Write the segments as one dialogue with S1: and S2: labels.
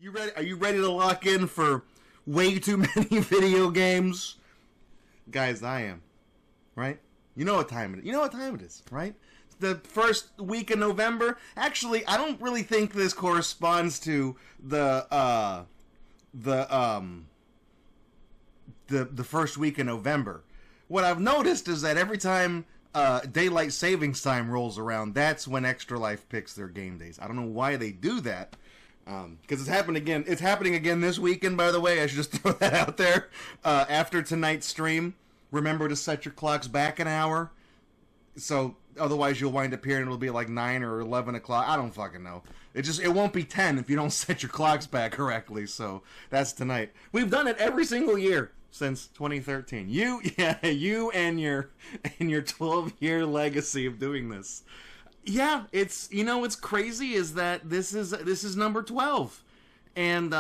S1: You ready? Are you ready to lock in for way too many video games? Guys, I am. Right? You know what time it is. You know what time it is, right? The first week of November. Actually, I don't really think this corresponds to the first week of November. What I've noticed is that every time daylight savings time rolls around, that's when Extra Life picks their game days. I don't know why they do that. Because it's happened again. It's happening again this weekend, by the way. I should just throw that out there. After tonight's stream, remember to set your clocks back an hour. So otherwise you'll wind up here and it'll be like 9 or 11 o'clock. I don't fucking know. It won't be 10 if you don't set your clocks back correctly. So that's tonight. We've done it every single year since 2013. You and your 12-year legacy of doing this. Yeah, it's, you know, what's crazy is that this is number 12. And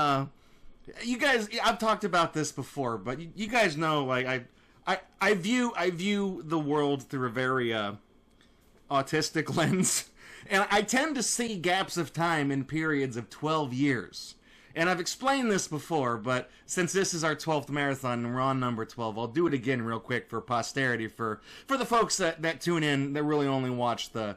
S1: you guys, I've talked about this before, but you guys know, like, I view the world through a very autistic lens, and I tend to see gaps of time in periods of 12 years. And I've explained this before, but since this is our 12th marathon and we're on number 12, I'll do it again real quick for posterity, for the folks that tune in that really only watch the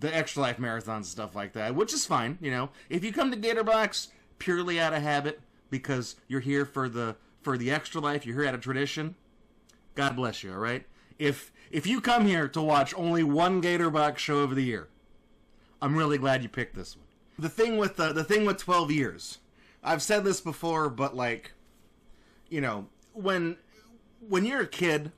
S1: Extra Life marathons and stuff like that, which is fine, you know. If you come to Gatorbox purely out of habit because you're here for the Extra Life, you're here out of tradition, God bless you, all right? If you come here to watch only one Gatorbox show of the year, I'm really glad you picked this one. The thing with 12 years, I've said this before, but like, you know, when you're a kid,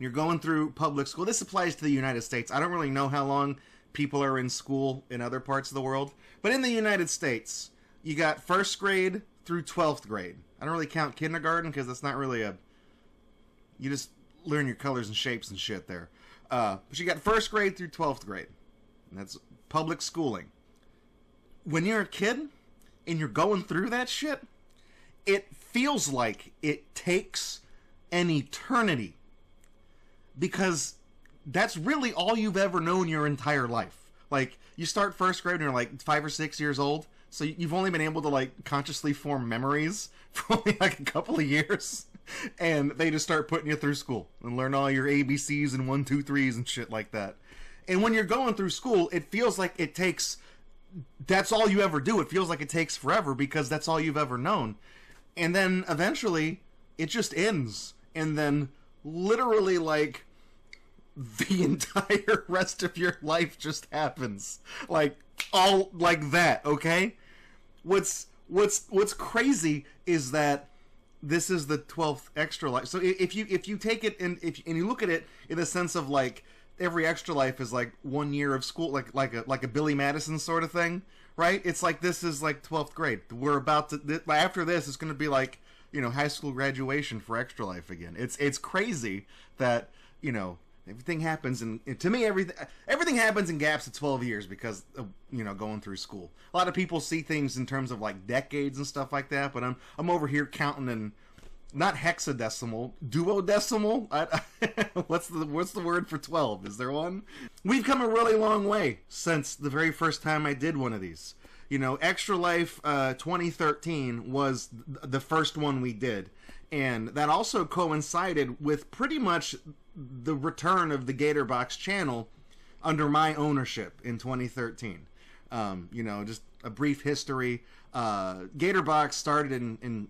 S1: you're going through public school. This applies to the United States. I don't really know how long people are in school in other parts of the world, but in the United States, you got first grade through 12th grade. I don't really count kindergarten because that's not really you just learn your colors and shapes and shit there. But you got first grade through 12th grade. And that's public schooling. When you're a kid and you're going through that shit, it feels like it takes an eternity. Because that's really all you've ever known your entire life. Like, you start first grade and you're like 5 or 6 years old, so you've only been able to like consciously form memories for only like a couple of years. And they just start putting you through school and learn all your ABCs and 1, 2, 3s and shit like that. And when you're going through school, it feels like it takes... That's all you ever do. It feels like it takes forever because that's all you've ever known. And then eventually, it just ends. And then literally, like, the entire rest of your life just happens. Like, all like that, okay? What's crazy is that this is the 12th Extra Life. So if you take it and you look at it in the sense of like every Extra Life is like 1 year of school, like a Billy Madison sort of thing, right? It's like this is like 12th grade. We're about to after this it's going to be like, you know, high school graduation for Extra Life again. It's crazy that, you know, everything happens and to me everything happens in gaps of 12 years because of, you know, going through school. A lot of people see things in terms of like decades and stuff like that, but I'm over here counting in not hexadecimal, duodecimal. What's the word for 12? Is there one? We've come a really long way since the very first time I did one of these. You know, Extra Life 2013 was the first one we did, and that also coincided with pretty much the return of the Gatorbox channel under my ownership in 2013. You know, just a brief history. Gatorbox started in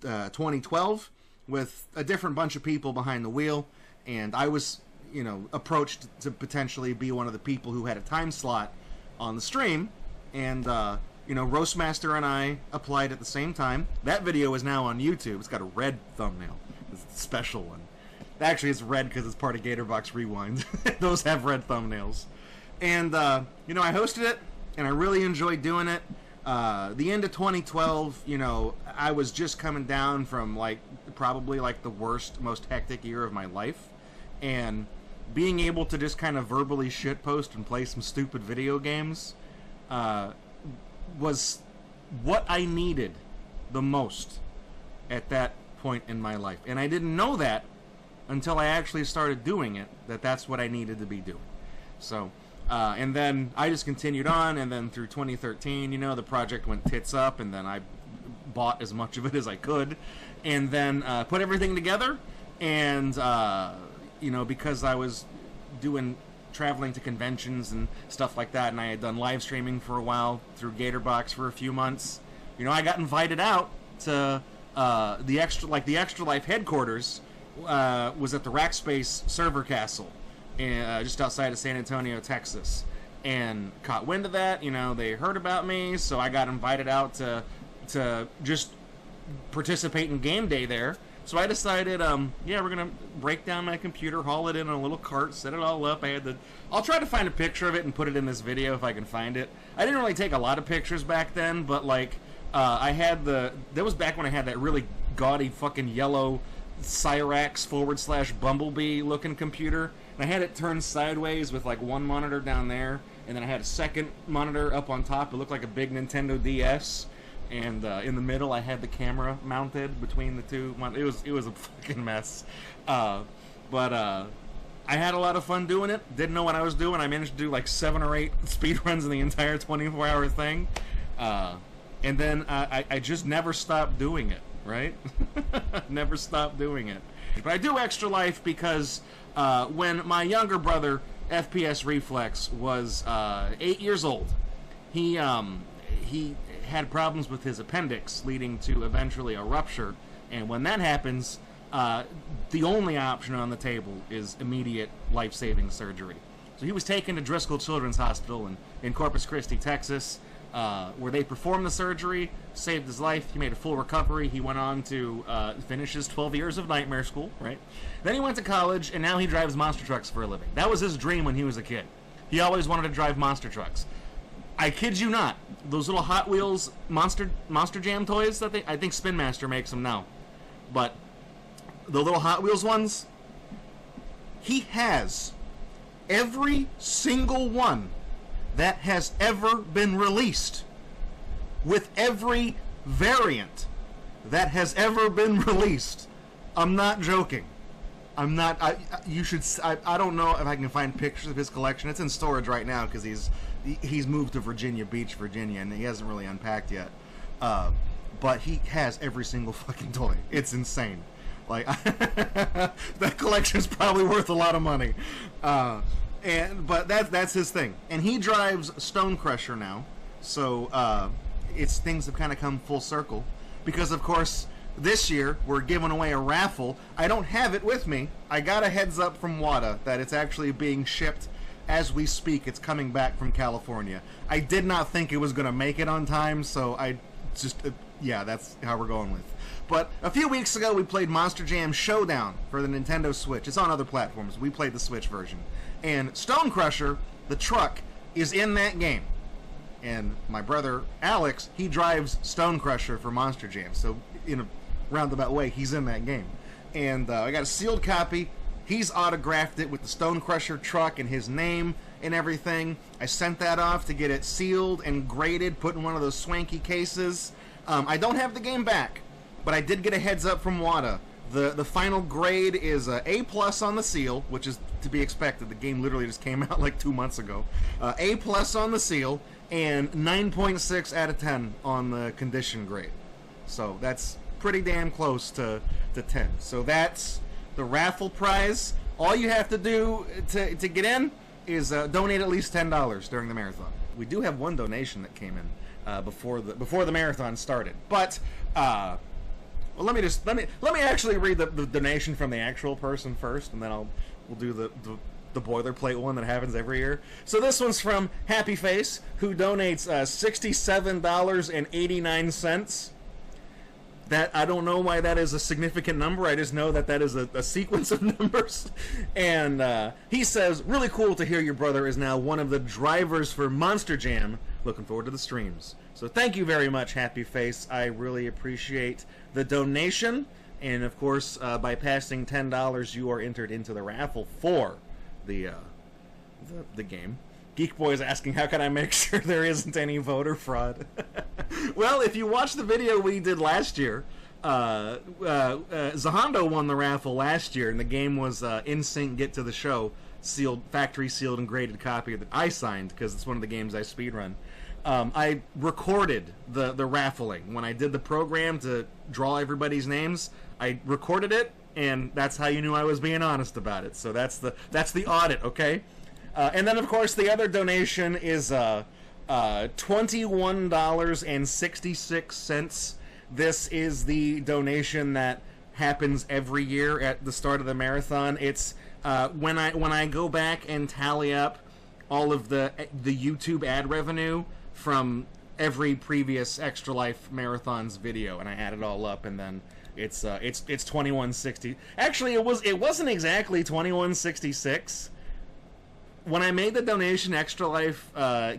S1: 2012 with a different bunch of people behind the wheel, and I was, you know, approached to potentially be one of the people who had a time slot on the stream, and you know, Roastmaster and I applied at the same time. That video is now on YouTube. It's got a red thumbnail. It's a special one. Actually, it's red because it's part of Gatorbox Rewind. Those have red thumbnails. And you know, I hosted it, and I really enjoyed doing it. The end of 2012, you know, I was just coming down from like probably like the worst, most hectic year of my life, and being able to just kind of verbally shitpost and play some stupid video games was what I needed the most at that point in my life. And I didn't know that until I actually started doing it, that's what I needed to be doing. So And then I just continued on, and then through 2013, you know, the project went tits up, and then I bought as much of it as I could, and then put everything together, and, you know, because I was traveling to conventions and stuff like that, and I had done live streaming for a while through Gatorbox for a few months, you know, I got invited out to the Extra Life headquarters was at the Rackspace server castle, just outside of San Antonio, Texas, and caught wind of that. You know, they heard about me, so I got invited out to just participate in game day there. So I decided, yeah, we're gonna break down my computer, haul it in a little cart, set it all up. I'll try to find a picture of it and put it in this video if I can find it. I didn't really take a lot of pictures back then, but like, that was back when I had that really gaudy fucking yellow Cyrax / Bumblebee looking computer. And I had it turned sideways with like one monitor down there, and then I had a second monitor up on top. It looked like a big Nintendo DS. And in the middle, I had the camera mounted between the two. It was a fucking mess, but I had a lot of fun doing it. Didn't know what I was doing. I managed to do like 7 or 8 speed runs in the entire 24-hour thing, and then I just never stopped doing it. Right? Never stopped doing it. But I do Extra Life because when my younger brother FPS Reflex was 8 years old, he had problems with his appendix, leading to eventually a rupture. And when that happens, the only option on the table is immediate life-saving surgery. So he was taken to Driscoll Children's Hospital in Corpus Christi, Texas, where they performed the surgery, saved his life. He made a full recovery. He went on to finish his 12 years of nightmare school, right? Then he went to college, and now he drives monster trucks for a living. That was his dream when he was a kid. He always wanted to drive monster trucks. I kid you not, those little Hot Wheels Monster Jam toys that I think Spin Master makes them now, but the little Hot Wheels ones, he has every single one that has ever been released, with every variant that has ever been released. I'm not joking. I'm not. You should. I don't know if I can find pictures of his collection. It's in storage right now because he's moved to Virginia Beach, Virginia, and he hasn't really unpacked yet. But he has every single fucking toy. It's insane. Like that collection is probably worth a lot of money. But that's his thing. And he drives Stone Crusher now, so it's things have kind of come full circle because, of course, this year we're giving away a raffle. I don't have it with me. I got a heads up from WADA that it's actually being shipped as we speak. It's coming back from California. I did not think it was going to make it on time, so I just yeah, that's how we're going with. But a few weeks ago we played Monster Jam Showdown for the Nintendo Switch. It's on other platforms. We played the Switch version. And Stone Crusher, the truck, is in that game. And my brother Alex, he drives Stone Crusher for Monster Jam. So in a roundabout way, he's in that game. And I got a sealed copy. He's autographed it with the Stone Crusher truck and his name and everything. I sent that off to get it sealed and graded, put in one of those swanky cases. I don't have the game back, but I did get a heads up from WADA. The final grade is A+ on the seal, which is to be expected. The game literally just came out like 2 months ago. A+ on the seal, and 9.6 out of 10 on the condition grade. So that's pretty damn close to 10. So that's the raffle prize. All you have to do to get in is donate at least $10 during the marathon. We do have one donation that came in before the marathon started, but well, let me actually read the donation from the actual person first, and then we'll do the boilerplate one that happens every year. So this one's from Happy Face, who donates $67.89. That I don't know why that is a significant number. I just know that is a sequence of numbers. And he says, really cool to hear your brother is now one of the drivers for Monster Jam. Looking forward to the streams. So thank you very much, Happy Face. I really appreciate the donation. And of course, by passing $10, you are entered into the raffle for the game. Geek Boy is asking, how can I make sure there isn't any voter fraud? Well, if you watch the video we did last year, Zahando won the raffle last year, and the game was NSYNC Get to the Show sealed, factory sealed and graded copy that I signed because it's one of the games I speedrun. I recorded the raffling when I did the program to draw everybody's names. I recorded it, and that's how you knew I was being honest about it. So that's the audit, okay? And then of course the other donation is $21.66. This is the donation that happens every year at the start of the marathon. It's when I go back and tally up all of the YouTube ad revenue from every previous Extra Life Marathons video, and I add it all up, and then it's 2160. Actually, it wasn't exactly 2166. When I made the donation, Extra Life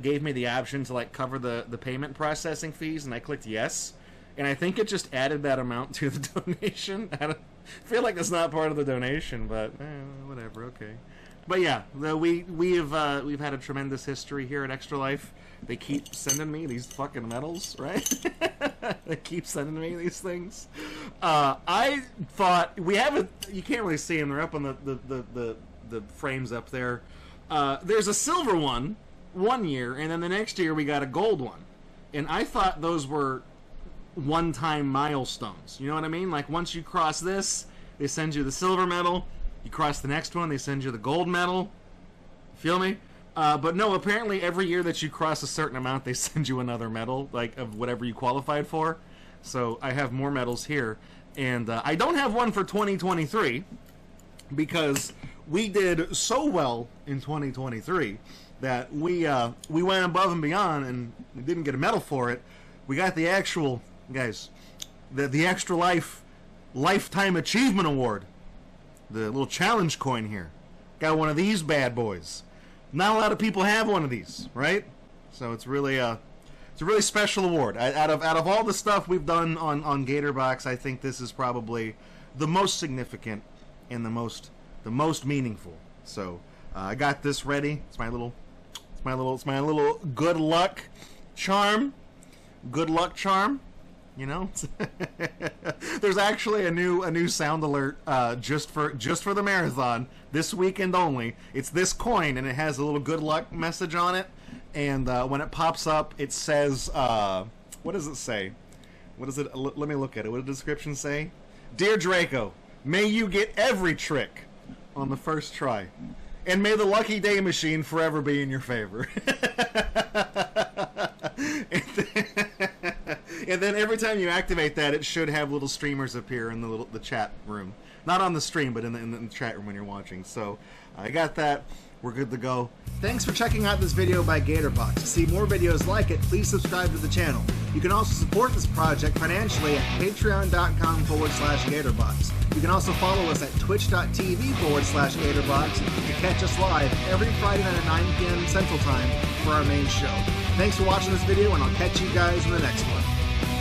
S1: gave me the option to like cover the payment processing fees, and I clicked yes, and I think it just added that amount to the donation. I feel like that's not part of the donation, but whatever, okay. But yeah, we've had a tremendous history here at Extra Life. They keep sending me these fucking medals, right? They keep sending me these things. I thought you can't really see them. They're up on the frames up there. There's a silver one year, and then the next year we got a gold one. And I thought those were one-time milestones. You know what I mean? Like once you cross this, they send you the silver medal. You cross the next one, they send you the gold medal. Feel me? But no, apparently every year that you cross a certain amount, they send you another medal, like of whatever you qualified for. So I have more medals here. And I don't have one for 2023 because we did so well in 2023 that we went above and beyond, and we didn't get a medal for it. We got the actual, guys, the Extra Life Lifetime Achievement Award. The little challenge coin here. Got one of these bad boys. Not a lot of people have one of these, right? So it's really a really special award. Out of all the stuff we've done on Gatorbox, I think this is probably the most significant and the most meaningful. So I got this ready. It's my little good luck charm. Good luck charm. You know, there's actually a new sound alert just for the marathon this weekend only. It's this coin, and it has a little good luck message on it. And when it pops up, it says, what does it say? What is it? Let me look at it. What does the description say? Dear Draco, may you get every trick on the first try, and may the lucky day machine forever be in your favor. And then every time you activate that, it should have little streamers appear in the chat room. Not on the stream, but in the chat room when you're watching. So I got that. We're good to go. Thanks for checking out this video by Gatorbox. To see more videos like it, please subscribe to the channel. You can also support this project financially at patreon.com/Gatorbox. You can also follow us at twitch.tv/Gatorbox and catch us live every Friday night at 9 p.m. Central Time for our main show. Thanks for watching this video, and I'll catch you guys in the next one.